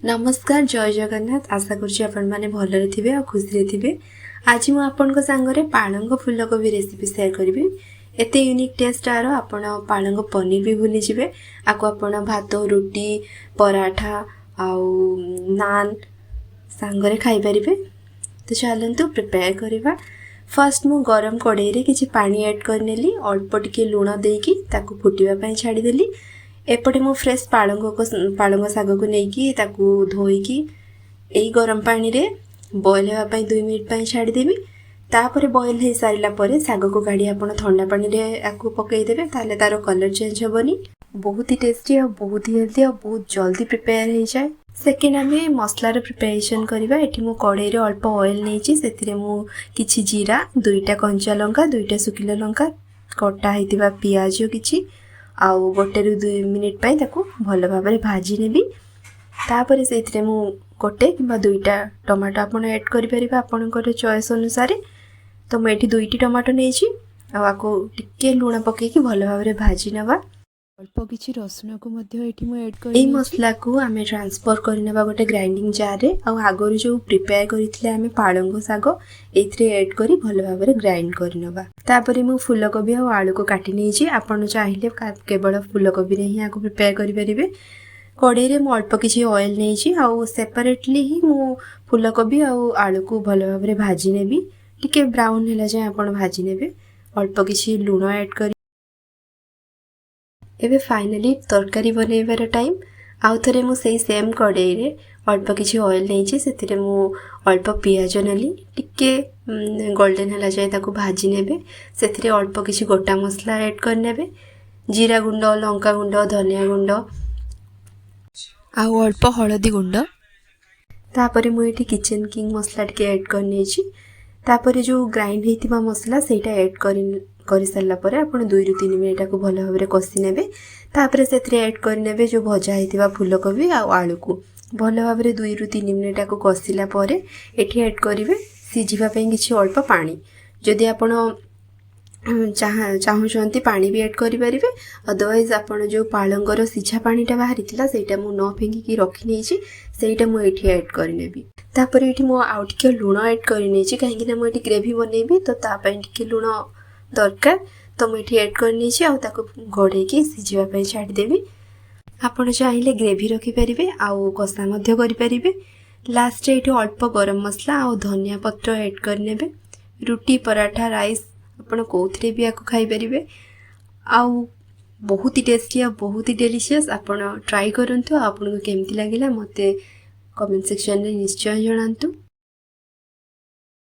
नमस्कार जय जगन्नाथ आशा करुँच आपण मैंने भलरे थे आ खुशी थे। आज मुझे आपण सांगे पालंग फूलकोबी रेसिपी सेयार करी। एत यूनिक टेस्ट आर आपण पालंग पनीर भी भूली जाए। आपको आपण भात रुटी पराठा आउ नान सांगरे खाई पारे। तो चलतु प्रिपेयर करवा। फर्स्ट मु गरम कड़े रे किछि पानी ऐड करनेली अल्प टिके लुण देकी ताकू फुटिबा छाड़ीदेली। एपटे मु फ्रेश पालंग शाग को लेकिन धोईकी यही गरम पानी रे बॉयल होगापाई 2 मिनिट छाड़देवी। तापर बॉयल हो सारापर शाग को काढ़ी आप ठंडा पानी रे आपको पकईदेवे ताले तार कलर चेंज हेनी। बहुत ही टेस्टी और बहुत ही हेल्दी और बहुत जल्दी प्रिपेयर हो जाए। सेकेंड आम मसलार प्रिपेरेसन करवा। ये मुझे कड़े अल्प ऑयल नहीं से किछि जीरा 2टा कंचा लंका 2टा सुखिला लंका कटा होता पियाज किछि आउ 1 ରୁ 2 मिनिट भल भाव भाजी नेबी। तापर से 1 कि 2टा टमाटो आप ऐड करें आपंकर चॉइस अनुसार। तो मुझे 2टी टमाटो नहीं आपको टिके लुण पकईकी भल भाव भाजी नवा। अल्प किछि रसुण को ऐड कर मसला को आम ट्रांसफर करने गोटे ग्राइंडिंग जार रे आगुरी जो प्रिपेयर करते आम पालंग शाग ये ऐड करी भल भाव ग्राइंड करनवा। तापर मु फूलकोबी और आलू को काटी नहीं आपन चाहिए केवल फूलकोबी ही आपको प्रिपेयर करें। कड़े मु अल्प किछि ऑयल नहीं आउ सेपरेटली ही मु फूलकोबी और आलू को भल भाव भाजी नेबी। टिके ब्राउन है जाए आप भाजी नेबे। अल्प किछि लुण ऐड कर एबे फाइनली तरकारी बनइबार टाइम। आउ थे मुझे सेम कड़े अल्प किछि ऑयल नहीं से अल्प पियाज नेली टिके गोल्डन है जाए ताको भाजी नेबे। से अल्प किछि गोटा मसला ऐड करने जीरा गुंड लंका गुंड धनिया गुंड आउ अल्प हलदी गुंड। तापर मुझे किचन किंग मसला टिके ऐड करनी। तापर जो ग्राइंड होता मसला सेटा ऐड कर सारापर आप 2 ରୁ 3 मिनिट को भल भाव कषि ने। तापर से ऐड करने जो भजा होता फूलकोबी आउ आलू को भल भाव 2 ରୁ 3 मिनिट को कषिला ये ऐड करेंगे सीझापी किसी अल्प पानी। जदि आप चाहते पानी भी ऐड करें। अदरवाइज आप जो पालंगर सीझा पानीटा बाहरी से मुझे न फेंकी रखी नहीं से मुझे ऐड करनेबी। तापर ये आउ टिके लुण ऐड करनी कहीं मुझे ग्रेवी बनइबी तो टिके लुण दरकार। तो मुझे ऐड करनी घोड़े सीझापी छाड़देवी। आपड़ चाहिए ग्रेवी रखिपारे आउ कषा करें। लास्ट ये अल्प गरम मसला आउ धनिया पत्र ऐड करने। रुटी पराठा राइस आपड़ कौन भी आपको खाईपारे। आउ बहुत ही टेस्टी और बहुत ही डेलीशियस आपड़ ट्राई करूँ। आपको केमती लगे मत कमेंट सेक्शन में निश्चय जनातु।